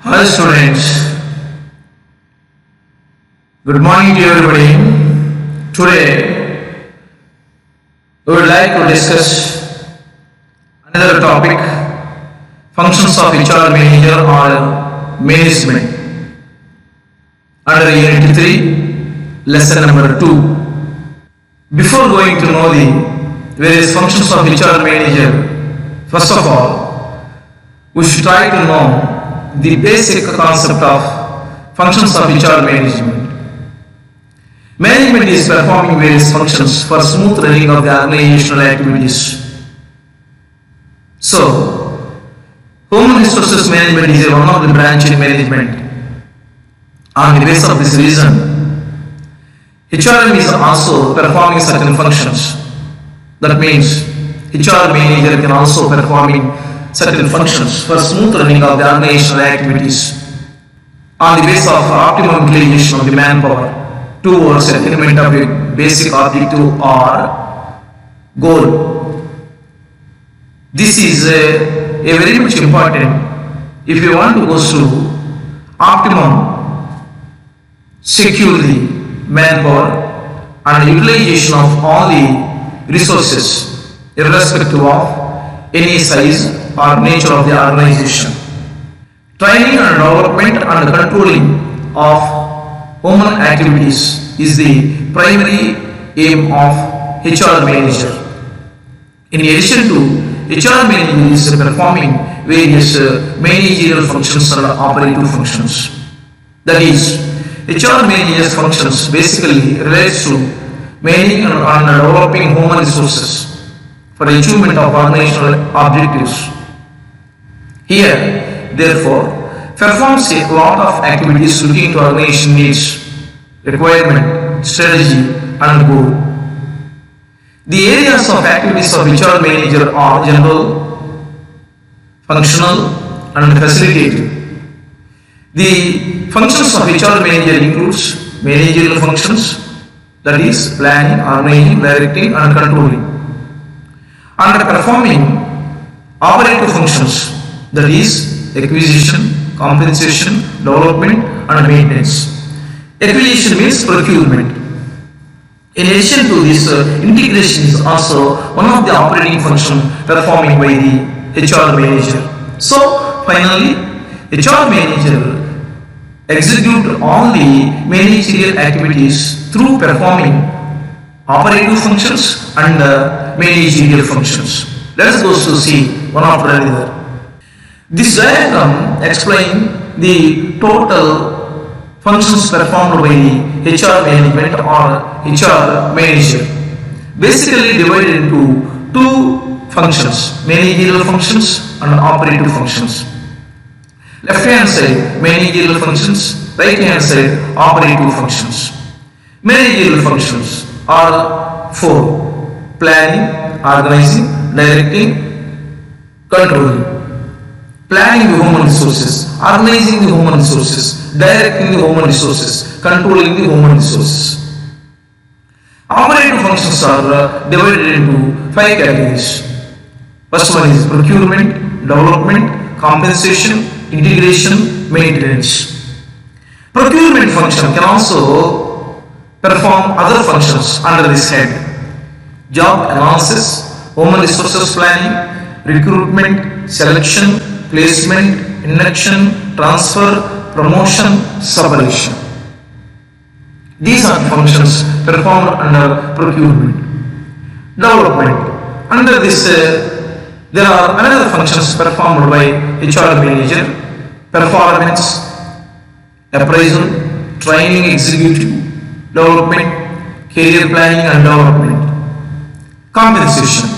Hi students, good morning to everybody. Today we would like to discuss another topic, functions of HR manager or management under Unit 3, lesson number 2. Before going to know the various functions of HR manager, first of all, we should try to know the basic concept of functions of HR management. Management is performing various functions for smooth running of the organizational activities. So, human resources management is one of the branch in management. On the basis of this reason, HRM is also performing certain functions. That means HR manager can also performing certain functions for smooth running of the organizational activities on the basis of optimum utilization of the manpower towards attainment of a basic objective or goal. This is a very much important if you want to go through optimum secure the manpower and utilization of all the resources irrespective of any size or nature of the organization. Training and development and controlling of human activities is the primary aim of HR manager. In addition to HR manager is performing various managerial functions and operative functions. That is, HR manager's functions basically relates to managing and developing human resources for achievement of organizational objectives. Here, therefore, performs a lot of activities looking to organization needs, requirement, strategy, and goal. The areas of activities of HR manager are general, functional, and facilitative. The functions of HR manager includes managerial functions, that is planning, organizing, directing, and controlling, and performing operative functions, that is acquisition, compensation, development, and maintenance. Acquisition means procurement. In addition to this, integration is also one of the operating functions performing by the HR manager. So, finally, HR manager execute all the managerial activities through performing operative functions and managerial functions. Let us go to see one after another. This diagram explains the total functions performed by the HR management or HR manager. Basically divided into two functions, managerial functions and operative functions. Left hand side managerial functions, right hand side operative functions. Managerial functions are four: planning, organizing, directing, controlling. Planning the human resources, organizing the human resources, directing the human resources, controlling the human resources. Operative functions are divided into 5 categories. First one is procurement, development, compensation, integration, maintenance. Procurement function can also perform other functions under this head: job analysis, human resources planning, recruitment, selection, placement, induction, transfer, promotion, separation. These are functions performed under procurement. Development. Under this, there are another functions performed by HR manager: performance, appraisal, training, executive, development, career planning and development. Compensation.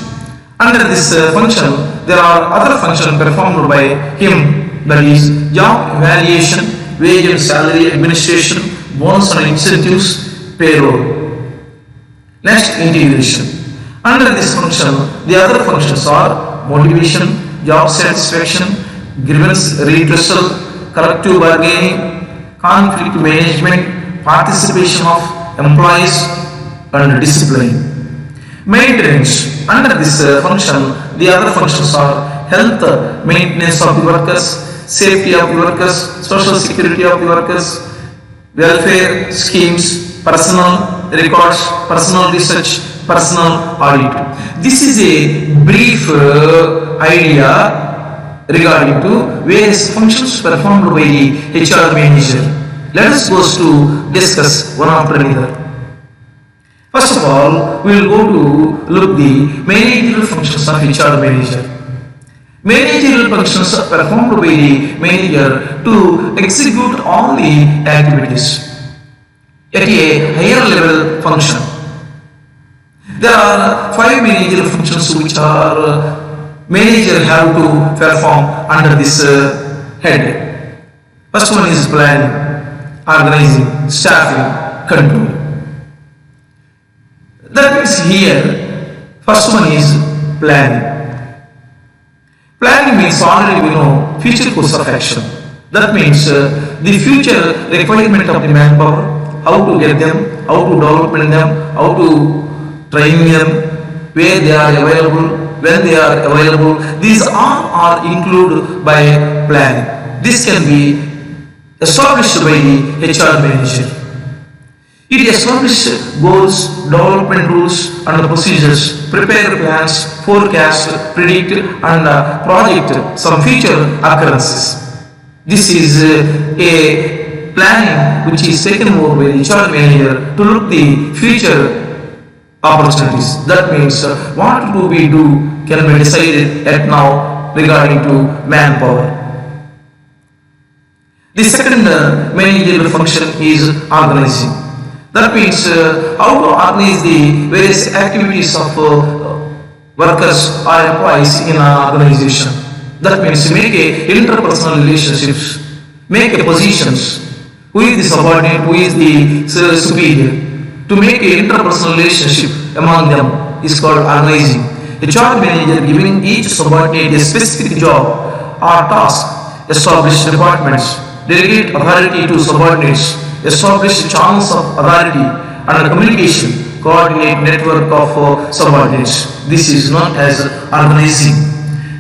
Under this function, there are other functions performed by him, that is job evaluation, wage and salary administration, bonus and incentives, payroll. Next, integration. Under this function, the other functions are motivation, job satisfaction, grievance redressal, collective bargaining, conflict management, participation of employees, and discipline. Maintenance. Under this function, the other functions are health maintenance of the workers, safety of the workers, social security of the workers, welfare schemes, personal records, personal research, personal audit. This is a brief idea regarding to various functions performed by the HR manager. Let us go to discuss one after another. First of all, we will go to look the managerial functions of HR manager. Managerial functions are performed by the manager to execute all the activities at a higher level function. There are 5 managerial functions which are manager have to perform under this head. First one is planning, organizing, staffing, control. That means here, first one is planning. Planning means already we know future course of action. That means the future requirement of the manpower, how to get them, how to develop them, how to train them, where they are available, when they are available. These all are included by planning. This can be established by the HR manager. It establishes goals, development rules and procedures, prepare plans, forecast, predict and project some future occurrences. This is a planning which is taken over by the HR manager to look the future opportunities. That means what do we do can be decided at now regarding to manpower. The second managerial function is organizing. That means how to organize the various activities of workers or employees in an organization. That means make a interpersonal relationships, make a positions, who is the subordinate, who is the superior. To make a interpersonal relationship among them is called organizing. A HR manager giving each subordinate a specific job or task, establish departments, delegate authority to subordinates, establish channels of authority and communication, coordinate network of subordinates. This is known as organizing.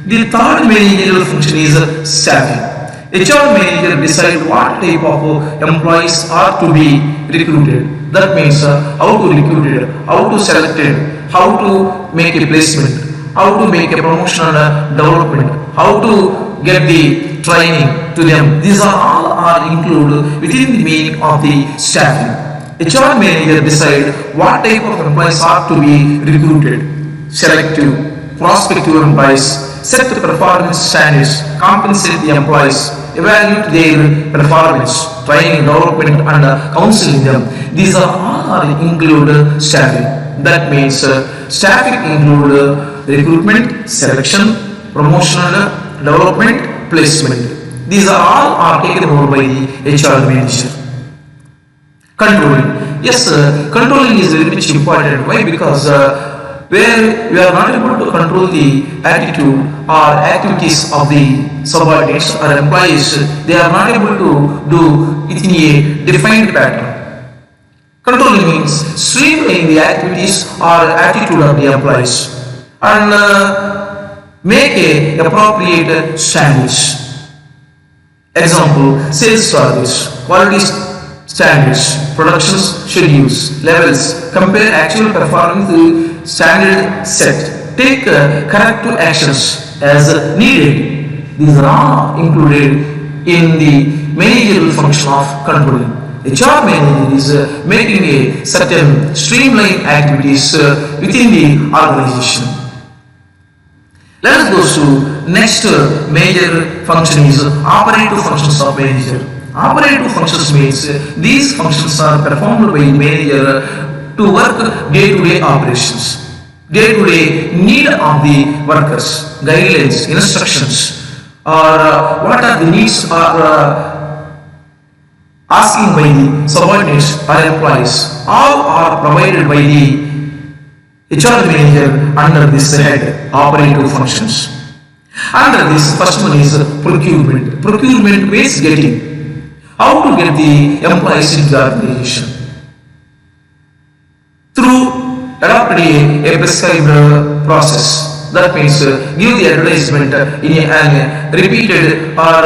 The third managerial function is staffing. HR manager decide what type of employees are to be recruited. That means how to recruit it, how to select it, how to make a placement, how to make a promotion and development, how to get the training to them. These are all are included within the meaning of the staffing. HR manager decide what type of employees are to be recruited, selective, prospective employees, set the performance standards, compensate the employees, evaluate their performance, training, development and counseling them. These are all included staffing. That means staffing include recruitment, selection, promotion, development, placement. These are all are taken over by the HR manager. Controlling. Yes, controlling is very much important. Why? Because where we are not able to control the attitude or activities of the subordinates or employees, they are not able to do it in a defined pattern. Controlling means streamlining the activities or attitude of the employees and make a appropriate standards. Example, sales targets, quality standards, production schedules, levels, compare actual performance to standard set, take corrective actions as needed. These are all included in the managerial function of controlling. HR manager is making a certain streamlined activities within the organization. Let us go to next major function is operative functions of manager. Operative functions means these functions are performed by manager to work day-to-day operations, day-to-day need of the workers, guidelines, instructions, or what are the needs are asking by the subordinates or employees. All are provided by the HR manager under this head, operative functions. Under this, first one is procurement. Procurement means getting. How to get the employees into the organization? Through adopting a prescribed process. That means give the advertisement in an repeated or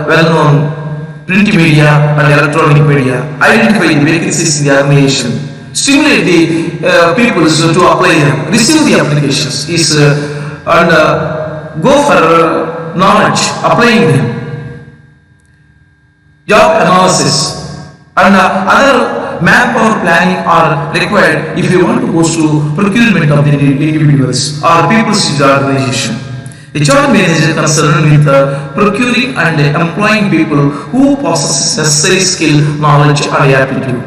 well-known print media and electronic media. Identify the vacancies in the organization. Stimulate the people to apply them. Receive the applications and go for knowledge, applying them. Job analysis and other manpower planning are required if you want to go to procurement of the individuals or people's organization. HR manager concerned with procuring and employing people who possess necessary skill, knowledge and aptitude.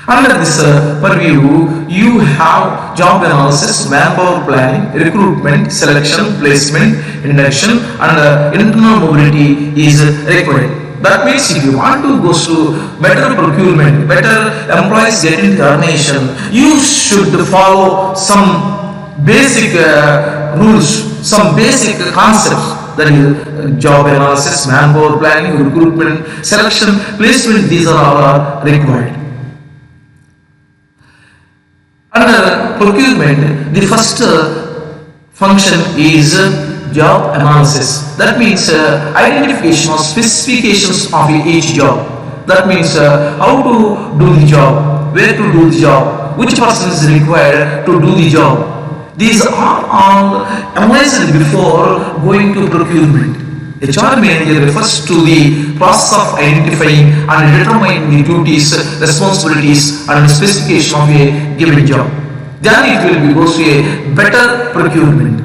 Under this purview, you have job analysis, manpower planning, recruitment, selection, placement, induction and internal mobility is required. That means if you want to go to better procurement, better employees get into the organization, you should follow some basic rules, some basic concepts, that is job analysis, manpower planning, recruitment, selection, placement. These are all required. Under procurement, the first function is job analysis. That means identification of specifications of each job. That means how to do the job, where to do the job, which person is required to do the job. These are all analyzed before going to procurement. HR manager refers to the process of identifying and determining the duties, responsibilities and specification of a given job. Then it will be goes to a better procurement.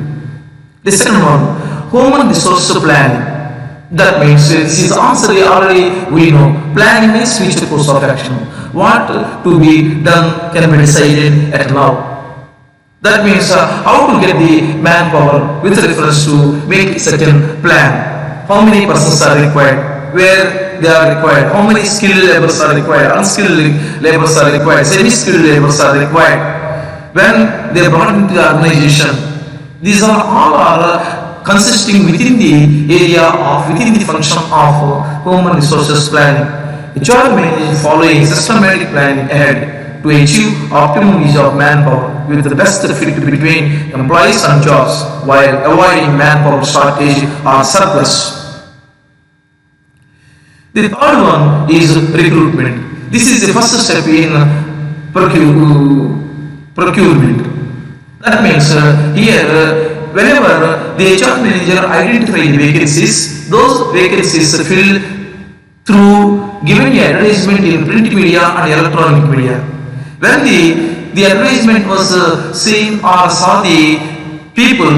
The second one, human resource planning. That means this is answer already we know. Planning means future course of action. What to be done can be decided at now. That means how to get the manpower with reference to make certain plan. How many persons are required, where they are required, how many skilled laborers are required, unskilled laborers are required, semi-skilled laborers are required. When they are brought into the organization, these are all consisting within the area of, within the function of human resources planning. HR manages following systematic planning ahead to achieve optimum use of manpower with the best fit between employees and jobs while avoiding manpower shortage or surplus. The third one is recruitment. This is the first step in procurement. That means here whenever the HR manager identifies the vacancies, those vacancies are filled through giving the advertisement in print media and electronic media. When the advertisement was seen or saw the people,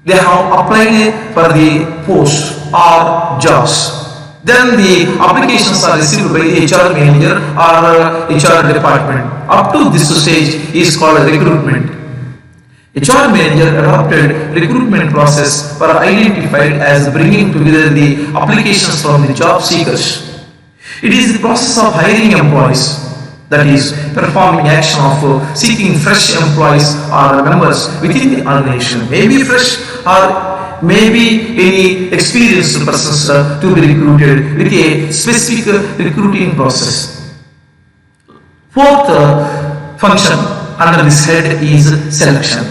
they have applied for the post or jobs. Then the applications are received by the HR manager or HR department. Up to this stage is called recruitment. HR manager adopted recruitment process were identified as bringing together the applications from the job seekers. It is the process of hiring employees, that is performing action of seeking fresh employees or members within the organization, maybe fresh or maybe any experienced persons to be recruited with a specific recruiting process. Fourth function under this head is selection.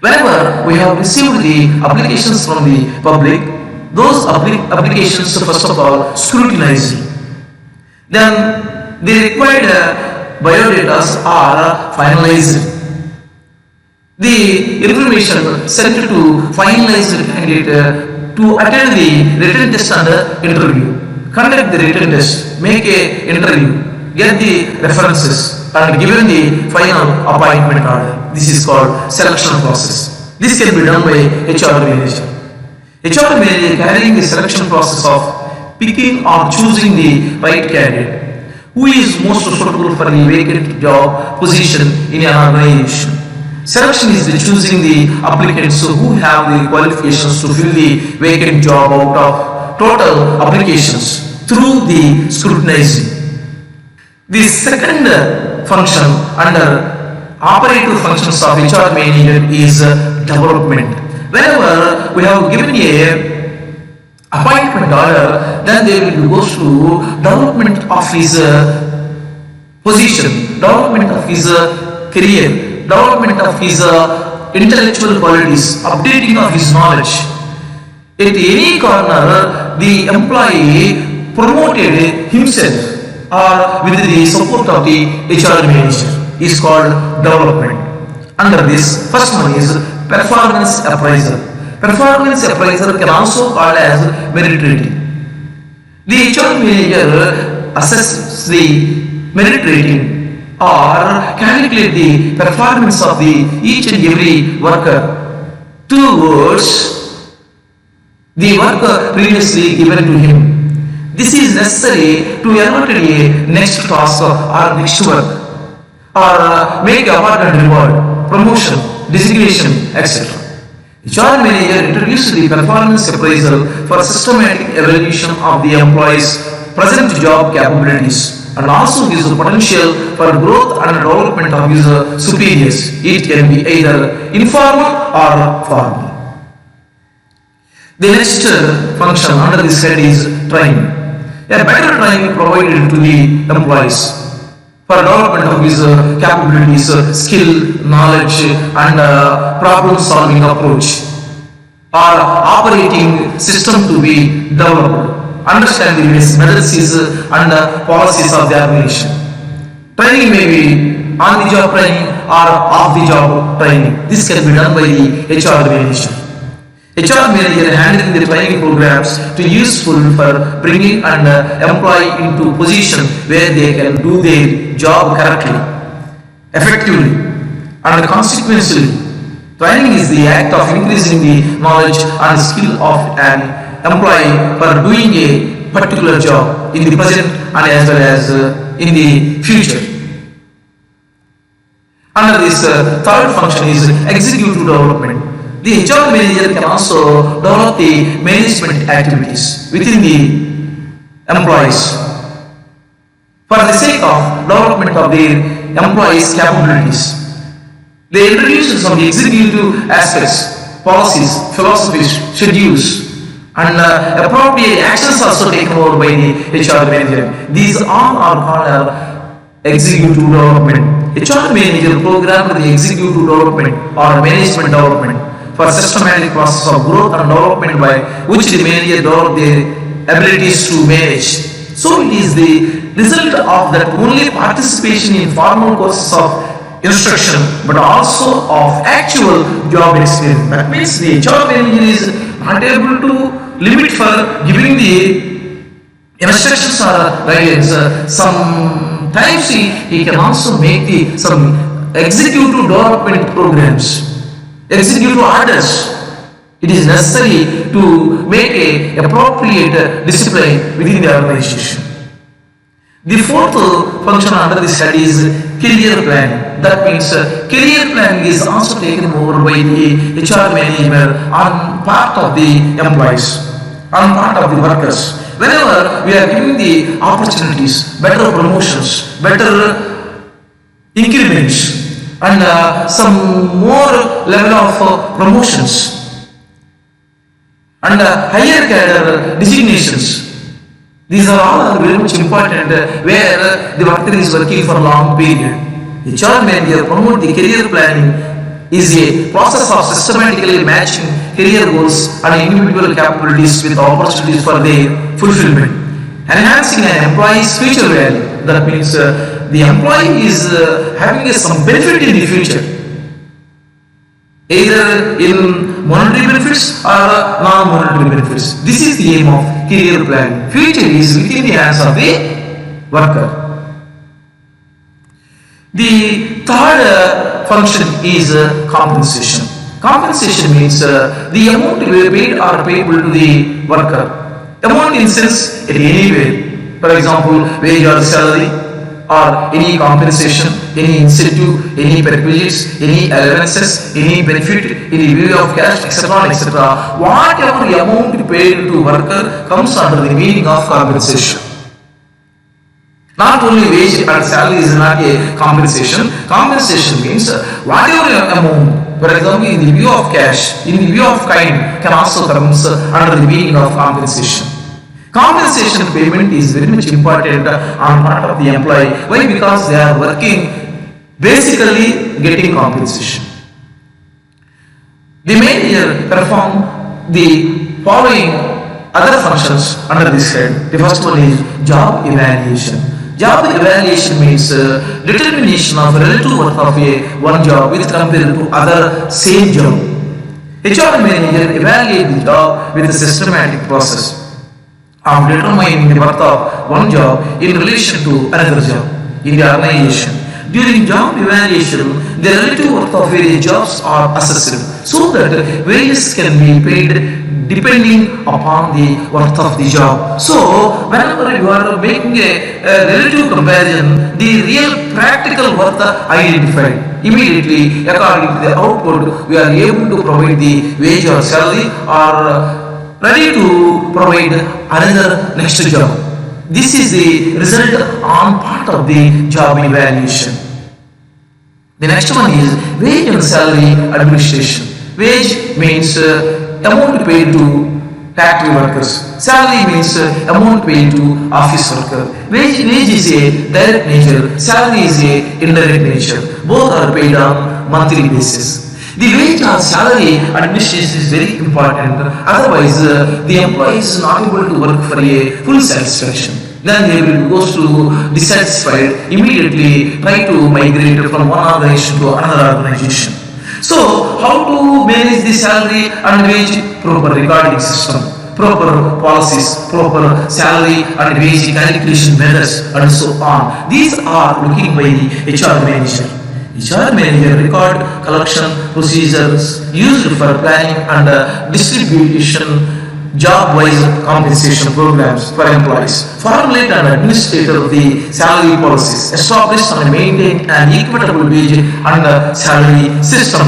Whenever we have received the applications from the public, those applications first of all scrutinized. Then the required biodata are finalized. The information sent to finalized candidate to attend the written test and interview. Conduct the written test, make a interview, get the references and given the final appointment order. This is called selection process. This can be done by HR manager. HR manager carrying the selection process of picking or choosing the right candidate who is most suitable for the vacant job position in an organization. Selection is the choosing the applicants who have the qualifications to fill the vacant job out of total applications through the scrutinizing. The second function under operative functions of HR manager is development. Whenever we have given a appointment order, then they will go to development of his position, development of his career, development of his intellectual qualities, updating of his knowledge. At any corner, the employee promoted himself or with the support of the HR manager is called development. Under this, first one is performance appraisal. Performance appraisal can also called as merit rating. The HR manager assesses the merit rating or calculate the performance of the each and every worker towards the work previously given to him. This is necessary to allot a next task or next work or make award and reward, promotion, designation, etc. HR manager introduced the performance appraisal for systematic evaluation of the employee's present job capabilities and also his potential for growth and development of his superiors. It can be either informal or formal. The next function under this head is training. A better training provided to the employees for development of his capabilities, skill, knowledge and problem solving approach or operating system to be developed, understanding his methods and policies of the organization. Training may be on the job training or off the job training. This can be done by the HR manager. HR manager handling the training programs to useful for bringing an employee into position where they can do their job correctly, effectively, and consequently. Training is the act of increasing the knowledge and skill of an employee for doing a particular job in the present and as well as in the future. Under this third function is executive development. The HR manager can also develop the management activities within the employees for the sake of development of their employees' capabilities. They introduce some executive aspects, policies, philosophies, schedules, and appropriate actions also taken over by the HR manager. These all are called executive development. HR manager program the executive development or management development for systematic process of growth and development by which the manager develop their abilities to manage. So it is the result of that only participation in formal courses of instruction but also of actual job experience. That means the HR manager is not able to limit for giving the instructions or guidance. Sometimes he can also make some executive development programs, executive orders. It is necessary to make a appropriate discipline within the organization. The fourth function under this head is career planning. That means career planning is also taken over by the HR manager on part of the employees, on part of the workers. Whenever we are giving the opportunities, better promotions, better increments, and some more level of promotions, and higher cadre designations. These are all very much important where the worker is working for a long period. HR manager promote the career planning is a process of systematically matching career goals and individual capabilities with opportunities for their fulfillment, enhancing an employee's future value. That means the employee is having some benefit in the future, either in monetary benefits or non-monetary benefits. This is the aim of career planning. Future is within the hands of the worker. The third function is compensation. Compensation means the amount paid or payable to the worker. Amount in sense at any way. For example, wage or salary, or any compensation, any incentive, any perquisites, any allowances, any benefit, any view of cash, etc., etc. Whatever the amount paid to worker comes under the meaning of compensation. Not only wage and salary is not a compensation. Compensation means whatever amount, for example, in the view of cash, in the view of kind, can also comes under the meaning of compensation. Compensation payment is very much important on part of the employee. Why? Because they are working basically getting compensation. The manager perform the following other functions under this head. The first one is job evaluation. Job evaluation means determination of relative worth of one job with compared to other same job. HR manager evaluate the job with a systematic process of determining the worth of one job in relation to another job in the organization. During job evaluation, the relative worth of various jobs are assessed so that wages can be paid depending upon the worth of the job. So, whenever you are making a relative comparison, the real practical worth identified immediately according to the output, we are able to provide the wage or salary or ready to provide another next job. This is the result on part of the job evaluation. The next one is wage and salary administration. Wage means amount paid to factory workers. Salary means amount paid to office worker. Wage is a direct nature. Salary is a indirect nature. Both are paid on monthly basis. The wage or salary administration is very important. Otherwise, the employee is not able to work for a full satisfaction. Then they will go to dissatisfied, immediately try to migrate from one organization to another organization. So, how to manage the salary and wage? Proper recording system, proper policies, proper salary and wage calculation methods, and so on. These are looking by the HR manager. HR manager record collection procedures used for planning and distribution job-wise compensation programs for employees, formulate and administrate the salary policies, establish and maintain an equitable wage and salary system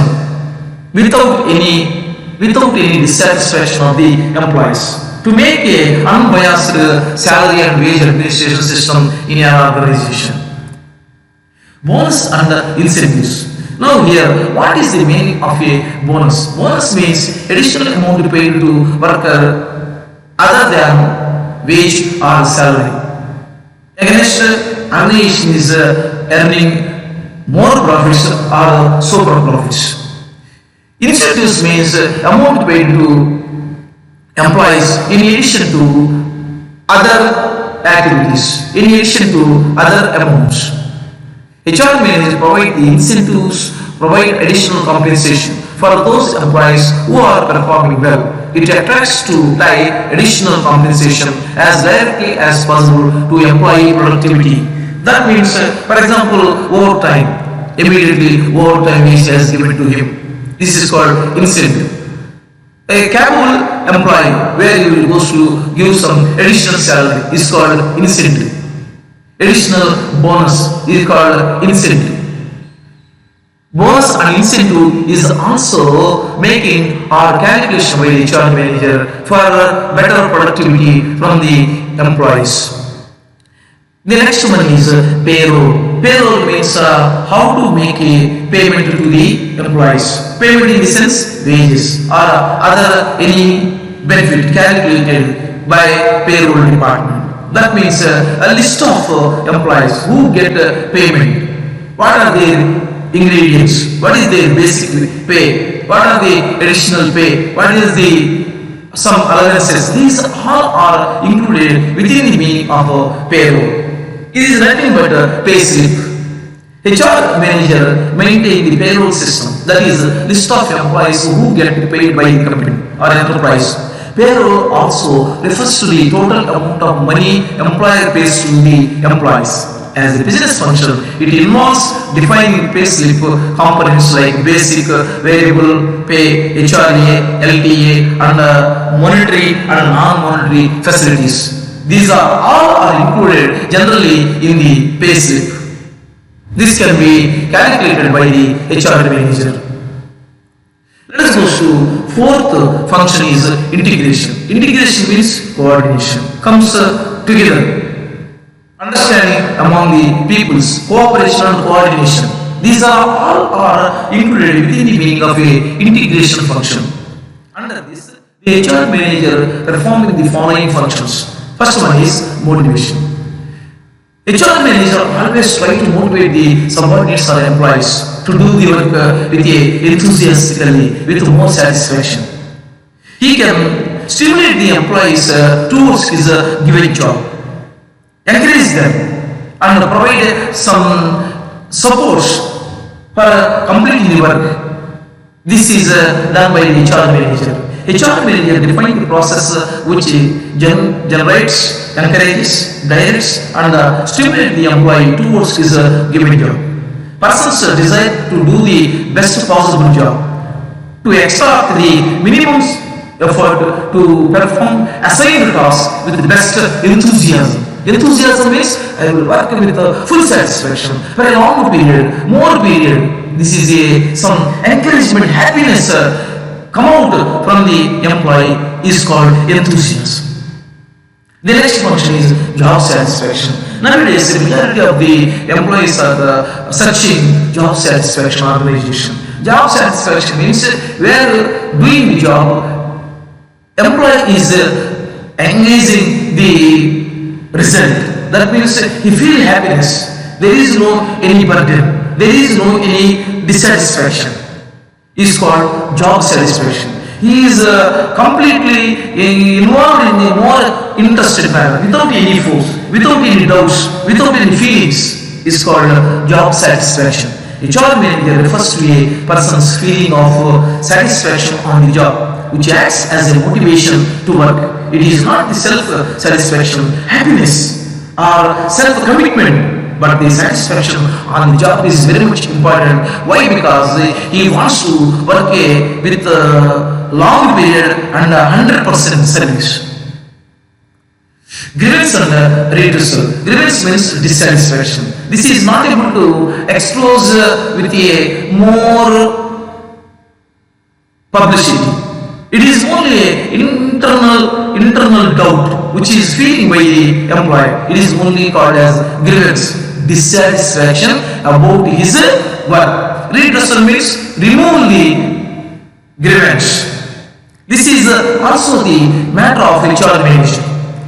without any dissatisfaction of the employees. To make a unbiased salary and wage administration system in an organization. Bonus and incentives. Now here, what is the meaning of a bonus? Bonus means additional amount paid to worker other than wage or salary. Against organization is earning more profits or super profits. Incentives means amount paid to employees in addition to other activities, in addition to other amounts. HR managers provide the incentives, provide additional compensation for those employees who are performing well. It attracts to tie additional compensation as directly as possible to employee productivity. That means, for example, overtime. Immediately, overtime is given to him. This is called incentive. A capable employee where you will go to give some additional salary is called incentive. Additional bonus is called incentive. Bonus and incentive is also making or calculation by the HR manager for better productivity from the employees. The next one is payroll. Payroll means how to make a payment to the employees. Payment in the sense wages or other any benefit calculated by payroll department. That means a list of employees who get payment. What are their ingredients? What is their basic pay? What are the additional pay? What is the some allowances? These all are included within the meaning of payroll. It is nothing but a pay slip. HR manager maintain the payroll system. That is a list of employees who get paid by the company or enterprise. Payroll also refers to the total amount of money employer pays to the employees. As a business function, it involves defining pay slip components like basic, variable pay, HRA, LTA, and monetary and non-monetary facilities. These are all included generally in the pay slip. This can be calculated by the HR manager. Let us go to fourth function is integration. Integration means coordination. Comes together. Understanding among the peoples, cooperation and coordination. These are all are included within the meaning of a integration function. Under this, the HR manager performing the following functions. First one is motivation. HR manager always try to motivate the subordinates or employees to do the work with enthusiastically, with more satisfaction. He can stimulate the employees towards his given job, encourage them, and provide some support for completing the work. This is done by the HR manager. HR manager defines the process which generates, encourages, directs, and stimulates the employee towards his given job. Persons desire to do the best possible job, to extract the minimum effort to perform assigned tasks with the best enthusiasm. Enthusiasm means I will work with full satisfaction for a long period, more period. This is some encouragement, happiness come out from the employee is called enthusiasm. The next function is job satisfaction. Nowadays, the majority of the employees are searching job satisfaction organization. Job satisfaction means where doing the job, employee is engaging the result. That means he feel happiness. There is no any burden. There is no any dissatisfaction. Is called job satisfaction. He is completely involved in a more interested manner, without any force, without any doubts, without any feelings. Is called job satisfaction. HR manager refers to a person's feeling of satisfaction on the job, which acts as a motivation to work. It is not the self-satisfaction, happiness, or self-commitment, but the satisfaction on the job is very much important. Why? Because he wants to work with a long period and 100% service. Grievance and redressal. Grievance means dissatisfaction. This is not able to expose with a more publicity. It is only an internal doubt which is feeling by the employee. It is only called as grievance. Dissatisfaction about his work. Redressal means remove the grievance. This is also the matter of HR manager.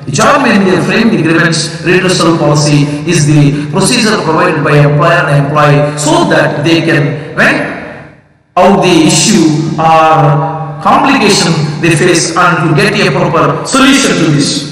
HR manager frame the grievance redressal policy is the procedure provided by employer and employee so that they can vent out the issue or complication they face and to get a proper solution to this.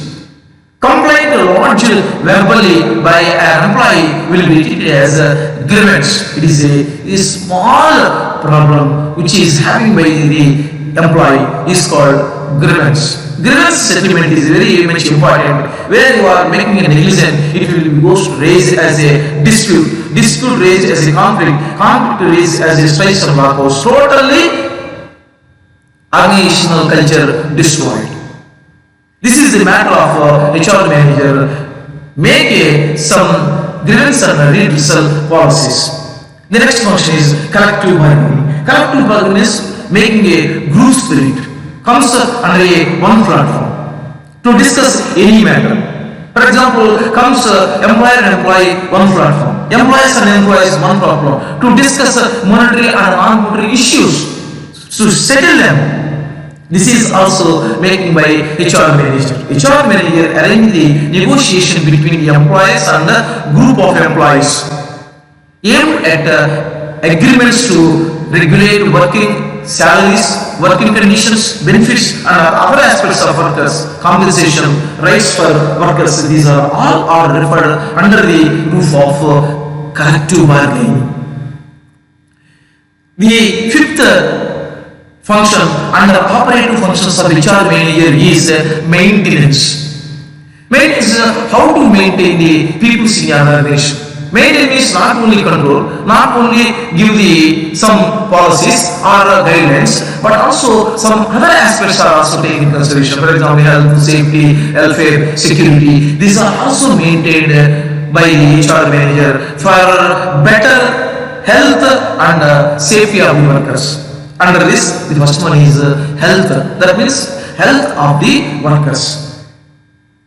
Complaint lodged verbally by an employee will be treated as a grievance. It is a small problem which is having by the employee is called grievance. Grievance settlement is very much important. Where you are making a negligence, it will be raised as a dispute. Dispute raised as a conflict. Conflict raised as a strikes and walkouts. Totally organizational culture destroyed. This is the matter of HR manager. Make some grievance and redressal policies. The next function is collective bargaining. Collective bargaining is making a group spirit. Comes under a one platform to discuss any matter. For example, comes employer and employee one platform. Employers and employees one platform to discuss monetary and non-monetary issues to settle them. This is also making by HR manager. HR manager arrange the negotiation between the employers and the group of employees aimed at agreements to regulate working salaries, working conditions, benefits and other aspects of workers, compensation, rights for workers. These are all are referred under the roof of collective bargaining. The fifth function under operative functions of HR manager is maintenance. Maintenance is how to maintain the people in an organization. Maintain means not only control, not only give the some policies or guidelines, but also some other aspects are also taken into consideration. For example, health, safety, welfare, security. These are also maintained by the HR manager for better health and safety of the workers. Under this, the first one is health. That means health of the workers.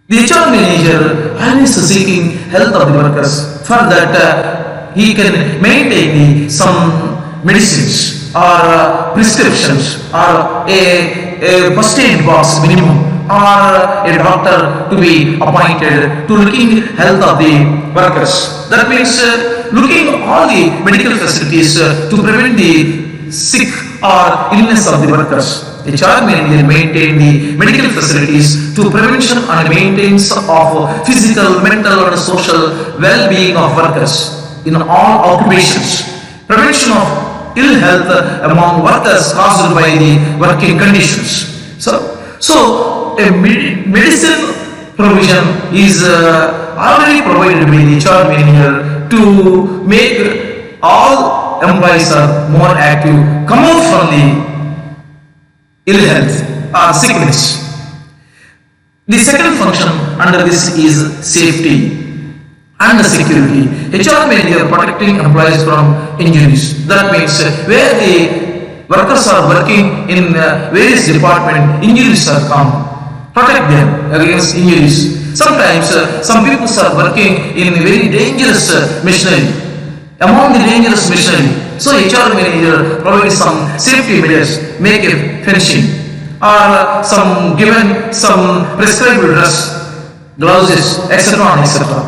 The HR manager always seeking health of the workers. For that, he can maintain some medicines or prescriptions or a first aid box minimum or a doctor to be appointed to looking health of the workers. That means looking all the medical facilities to prevent the sick or illness of the workers. HR manager maintain the medical facilities to prevention and maintenance of physical, mental and social well-being of workers in all occupations. Prevention of ill health among workers caused by the working conditions. So a medicine provision is already provided by the HR manager to make all employees are more active, come out from the ill health or sickness. The second function under this is safety and security. HR manager protecting employees from injuries. That means where the workers are working in various departments, injuries are common. Protect them against injuries. Sometimes some people are working in very dangerous machinery. Among the dangerous machinery, so HR manager provides some safety measures, make a finishing, or some given some prescribed dress, gloves, etc. etc.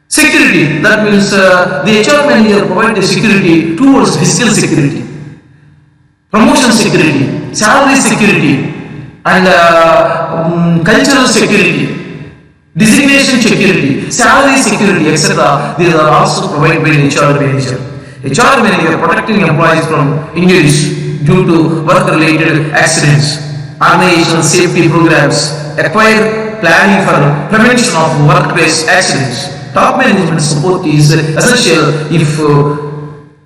Security, that means the HR manager provides security towards physical security, promotion security, salary security, and cultural security, designation security, salary security, etc. These are also provided by the HR manager. HR manager protecting employees from injuries due to work-related accidents, organizational safety programs, acquire planning for prevention of workplace accidents. Top management support is essential if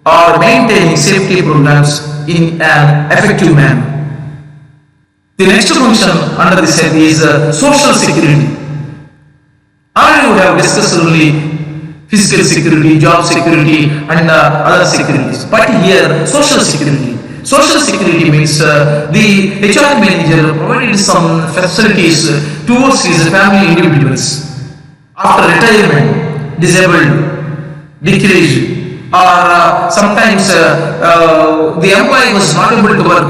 are maintaining safety programs in an effective manner. The next function under this head is social security. Already we have discussed only physical security, job security and other securities. But here social security. Social security means the HR manager provided some facilities towards his family individuals. After retirement, disabled, decreased, or sometimes the employee was not able to work.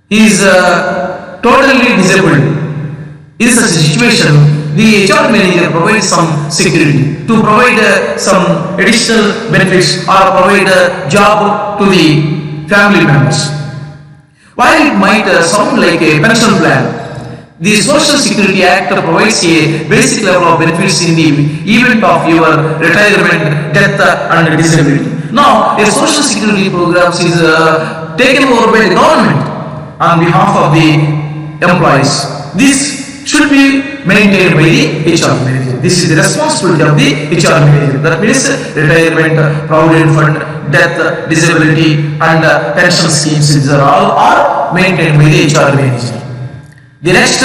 He is totally disabled. In such a situation, the HR manager provides some security to provide some additional benefits or provide a job to the family members. While it might sound like a pension plan, the Social Security Act provides a basic level of benefits in the event of your retirement, death and disability. Now, a Social Security program is taken over by the government on behalf of the employees. This should be maintained by the HR manager. This is the responsibility of the HR manager. That means retirement, provident fund, death, disability and pension schemes, these are all maintained by the HR manager. The next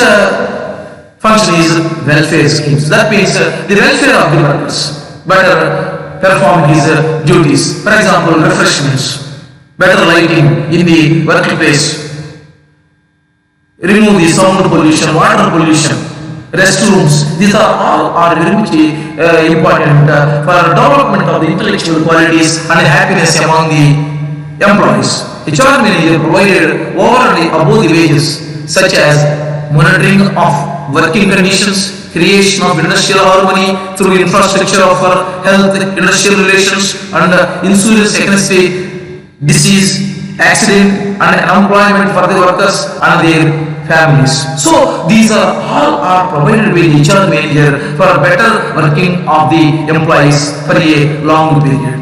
function is welfare schemes. That means the welfare of the workers, better perform his duties. For example, refreshments, better lighting in the workplace, remove the sound pollution, water pollution, restrooms. These are all very much important for development of the intellectual qualities and happiness among the employees. HR manager provided over and above the wages, such as monitoring of working conditions, creation of industrial harmony through infrastructure of health, industrial relations and insurance against disease, accident and employment for the workers and their families. So these are all provided by the HR manager for better working of the employees for a long period.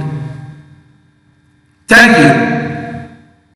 Thank you.